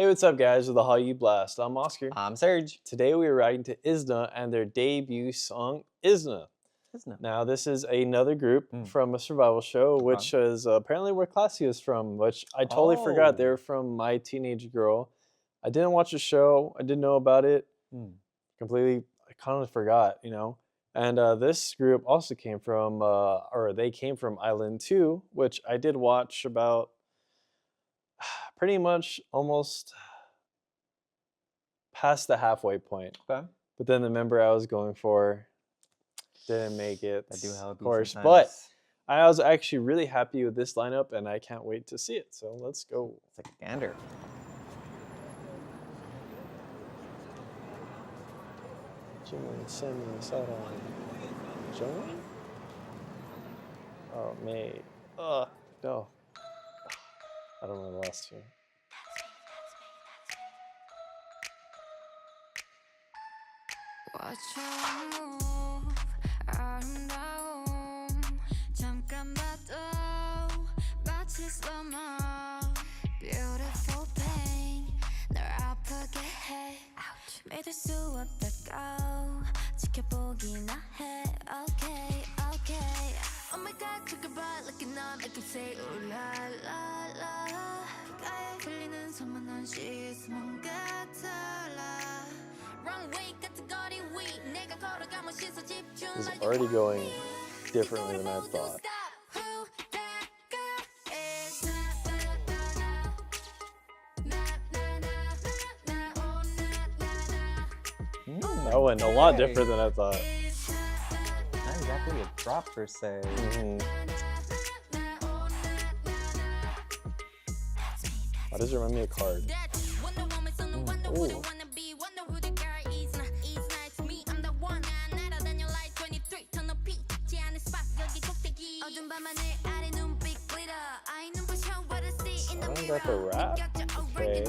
Hey, what's up, guys? With the Hallyu Blast. I'm Oscar. I'm Serge. Today we are riding to IZNA and their debut song, IZNA. IZNA. Now, this is another group Mm. from a survival show, Okay. which is apparently where Classy is from, which I totally forgot. They're Oh. from My Teenage Girl. I didn't watch the show. I didn't know about it. Completely, I kind of forgot, you know. And this group also came from, or they came from Island 2, which I did watch about pretty much almost past the halfway point. Okay. But then the member I was going for didn't make it, I do have of course. sometimes. But I was actually really happy with this lineup, and I can't wait to see it. So let's go. It's like a gander. Oh, May. No. I don't know the last two. Watch your move, 아름다움 잠깐 봐도 마치 slow-mo Beautiful pain 널 아프게 해 믿을 수 없다고 지켜보기나 해 Okay, okay Oh my god, take a bite, looking up, I can say ooh la la la 가에 풀리는 소문난 she's 뭔가 달라 This is already going differently than I thought. That went a lot different than I thought. Not exactly a drop per se. Why does it remind me of Card? Ooh. Someone got the rap? Okay.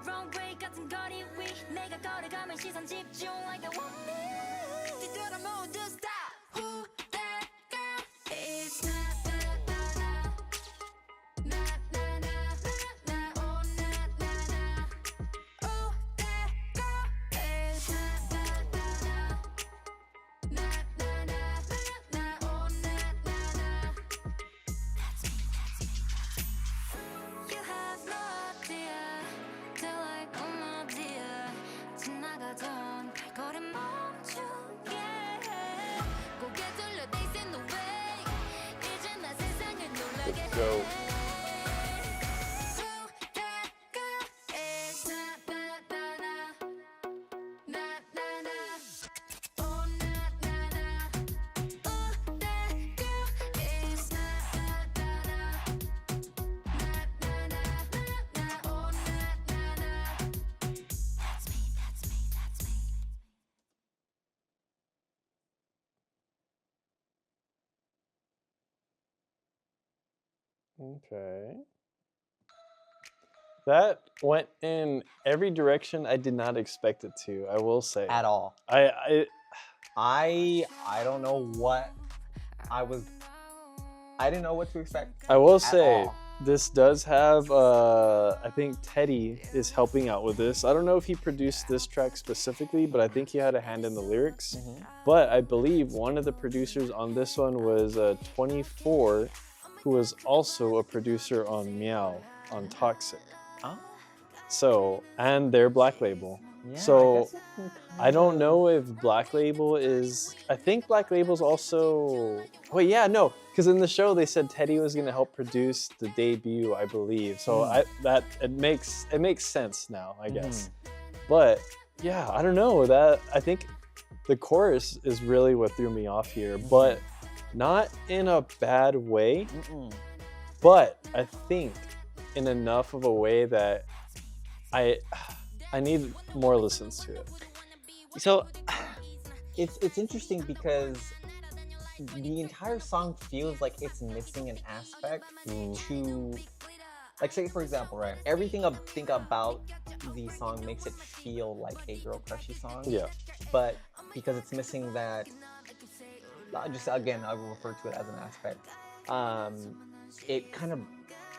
Wrong way 같은 거리 위 내가 걸어가면 시선 집중 like I want me 뒤돌아 모두 stop Who that girl is not Let's go. Okay. That went in every direction I did not expect it to, I will say. At all. I don't know what I didn't know what to expect. I will say all. This does have I think Teddy is helping out with this. I don't know if he produced this track specifically, but I think he had a hand in the lyrics. But I believe one of the producers on this one was 24, who was also a producer on Meow on Toxic. Oh. So, and their Black Label. Yeah, So I don't know if Black Label is, I think Black Label's also, wait, yeah, no, because in the show they said Teddy was gonna help produce the debut, I believe. So it makes sense now, I guess. But yeah, I don't know, I think the chorus is really what threw me off here, but not in a bad way, but I think in enough of a way that I need more listens to it. So it's interesting because the entire song feels like it's missing an aspect to like say for example, right? Everything I think about the song makes it feel like a girl crushy song. Yeah. But because it's missing that, just again, I will refer to it as an aspect. It kind of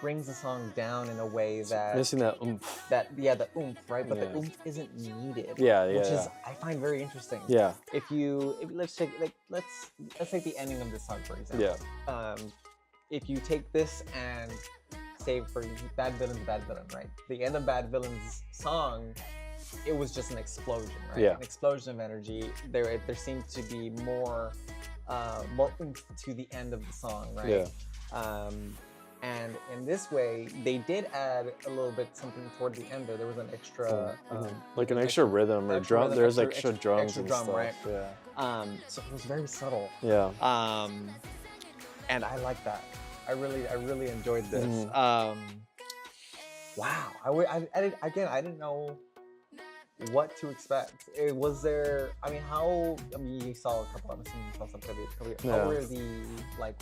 brings the song down in a way that Missing that oomph. the oomph, right? But Yeah. the oomph isn't needed. Yeah, Which yeah, is I find very interesting. Yeah. Let's take let's take the ending of this song for example. Yeah. If you take this and say for Bad Villain, right? The end of Bad Villain's song, it was just an explosion, right? Yeah. An explosion of energy. There seemed to be more oomph to the end of the song, right? Yeah. And in this way, they did add a little bit something toward the end there. There was an extra, like an extra rhythm or extra drum. rhythm, There's extra drums extra and drum, stuff. right? Yeah. So it was very subtle. Yeah. And I like that. I really enjoyed this. Mhm. Wow. I didn't know what to expect. Was there? I mean, you saw a couple. I'm assuming you saw some clips. Yeah.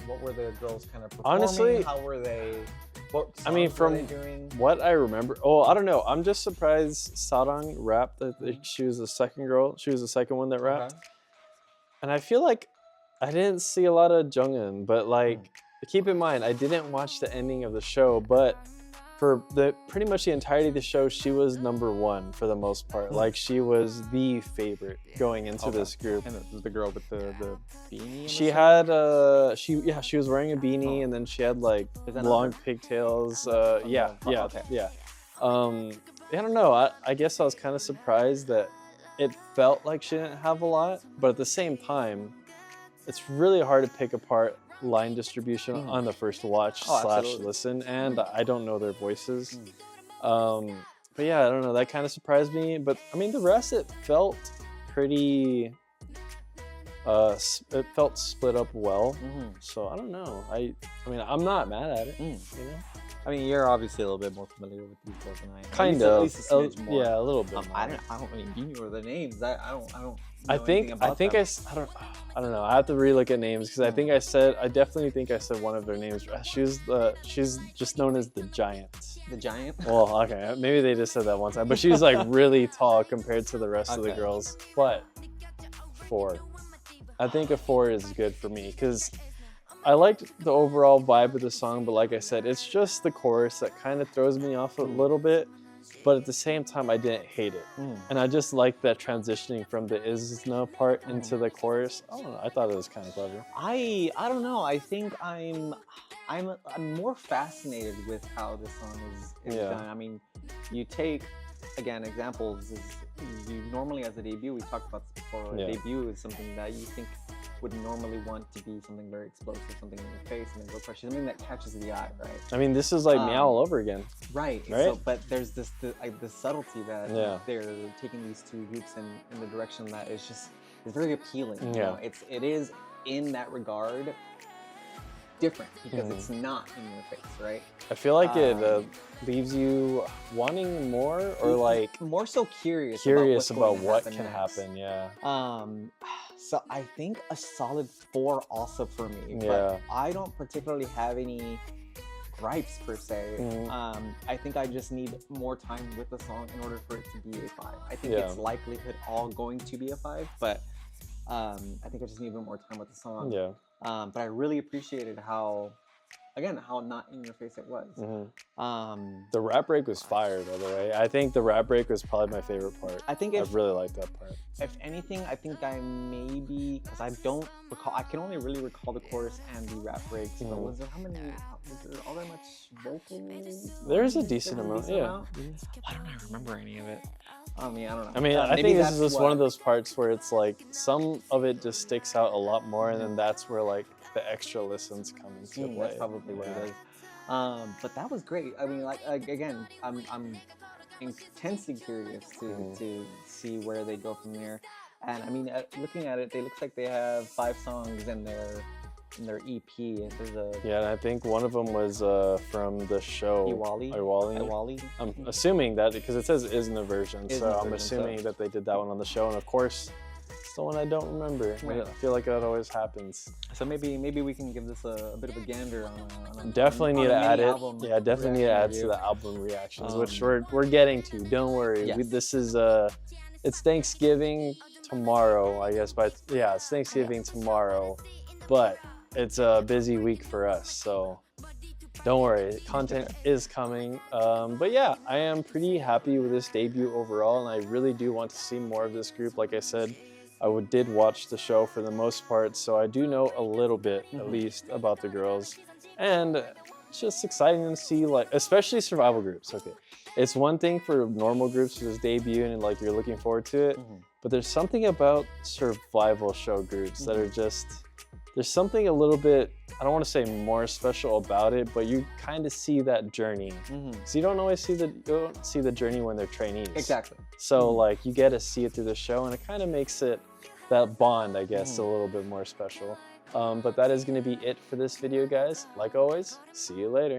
What were the girls kind of performing? Honestly, how were they? What I mean, songs were from they doing? what I remember, I don't know. I'm just surprised Sarang rapped. That she was the second girl. She was the second one that rapped. Okay. And I feel like I didn't see a lot of Jungin, but like, keep in mind, I didn't watch the ending of the show, but for pretty much the entirety of the show, she was #1 for the most part. Like, she was the favorite going into this group. And the girl with the beanie. She had she was wearing a beanie, and then she had like Is that long her? pigtails. Okay. Yeah. I don't know. I guess I was kind of surprised that it felt like she didn't have a lot, but at the same time, it's really hard to pick apart line distribution on the first watch / absolutely. listen, and I don't know their voices. But yeah, I don't know. That kind of surprised me. But I mean, the rest, it felt pretty. It felt split up well. So I don't know. I mean, I'm not mad at it. You know. I mean, you're obviously a little bit more familiar with these girls than I am. Kind At of. least a smidge more. Yeah, a little bit. I mean, you knew the names. I don't. Know I anything about them. I don't know. I have to relook at names because I definitely think I said one of their names. She's just known as the Giant. The Giant. Well, okay, maybe they just said that one time, but she's like really tall compared to the rest of the Okay. girls. But 4, I think a 4 is good for me because I liked the overall vibe of the song, but like I said, it's just the chorus that kind of throws me off a little bit. But at the same time, I didn't hate it. And I just like that transitioning from the IZNA part into the chorus. I don't know. I thought it was kind of clever. I don't know. I think I'm more fascinated with how this song is done. I mean, you take again examples. You normally as a debut, we talked about this before. Yeah. A debut is something that you think would normally want to be something very explosive, something in your face, and then go crush, something that catches the eye, right? I mean, this is like Meow all over again. Right. Right? So, but there's this subtlety that Yeah. they're taking these two groups in the direction that is just is very appealing. You Yeah. know? It is in that regard different because it's not in your face, right? I feel like it leaves you wanting more, or like more so curious about what going to can next. happen. Yeah. So I think a solid 4 also for me. Yeah. But I don't particularly have any gripes per se. I think I just need more time with the song in order for it to be a 5. I think it's likelihood all going to be a 5, but I think I just need a bit more time with the song. Yeah. But I really appreciated how not in your face it was. The rap break was fire, by the way. I think the rap break was probably my favorite part. I think I really liked that part. If anything, I think I maybe, because I don't recall, I can only really recall the chorus and the rap breaks. But was there all that much vocals? There's a decent amount, yeah. Why don't I remember any of it? I mean, I don't know. I mean, I maybe think this that's is just one of those parts where it's like some of it just sticks out a lot more, and then that's where like the extra listens come into play. That's probably what it is. But that was great. I mean, like again, I'm intensely curious to see where they go from there. And I mean, looking at it, looks like they have 5 songs in their EP. And there's and I think one of them was from the show Iwali. I'm assuming that because it says IZNA version, so IZNA I'm version, assuming that they did that one on the show. And of course, That's the one I don't remember. Right. I feel like that always happens. So maybe we can give this a bit of a gander on a Definitely need to add it. album Yeah, definitely need to reaction add to review. the album reactions, which Um, we're getting to. Don't worry. Yes. This is it's Thanksgiving tomorrow, I guess. But yeah, it's Thanksgiving tomorrow, but it's a busy week for us, so don't worry. Content is coming. But yeah, I am pretty happy with this debut overall, and I really do want to see more of this group. Like I said, did watch the show for the most part, so I do know a little bit, at least, about the girls. And it's just exciting to see, like, especially survival groups. Okay, it's one thing for normal groups to just debut and like you're looking forward to it, but there's something about survival show groups that are just, there's something a little bit, I don't want to say more special about it, but you kind of see that journey. So you don't always see the journey when they're trainees. Exactly. So like you get to see it through the show, and it kind of makes it, that bond, I guess, a little bit more special. But that is going to be it for this video, guys. Like always, see you later.